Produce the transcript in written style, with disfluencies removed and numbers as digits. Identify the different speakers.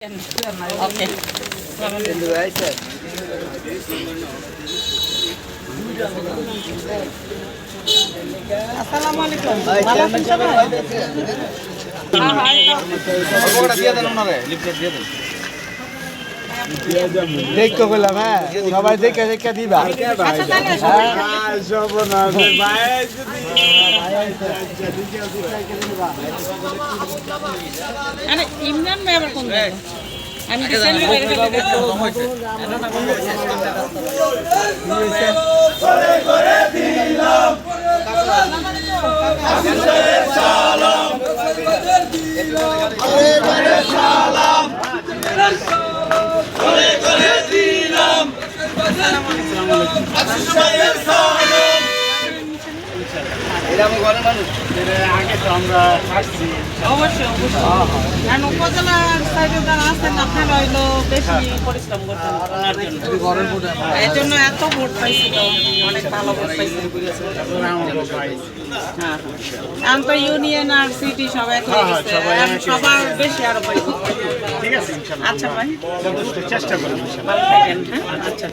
Speaker 1: Okay. আসসালামু আলাইকুম ভালো আছেন সবাই
Speaker 2: ওটা দিয়ে দেন ওনারে লিফলেট দিয়ে দেন
Speaker 3: দেখতে বললাম হ্যাঁ সবাই দেখে দেখে দিবা
Speaker 1: আচ্ছা তাহলে আরে ইমরান ভাই আবার কোন জায়গা আমি রিসেন্টলি বাইরে থেকে
Speaker 3: করে দিলাম সালাম করে সালাম করে দিলাম সালাম
Speaker 2: এটা আমার ঘরের মানুষ
Speaker 3: আগে তো আমরা আসছি
Speaker 1: অবশ্যই কারণ উপজেলার সাইডে যারা আছেন আপনারা হইলো বেশি পরিশ্রম করছেন এই জন্য এত ভোট পাইছিল অনেক ভালো ভোট পাইছিল হ্যাঁ এখন তো ইউনিয়ন আর সিটি সব এক হয়ে গেছে সবার বেশি আরো পাইছে
Speaker 3: ঠিক আছে ইনশাআল্লাহ
Speaker 1: আচ্ছা ভাই
Speaker 3: চেষ্টা করব
Speaker 1: ভালো থাকেন হ্যাঁ আচ্ছা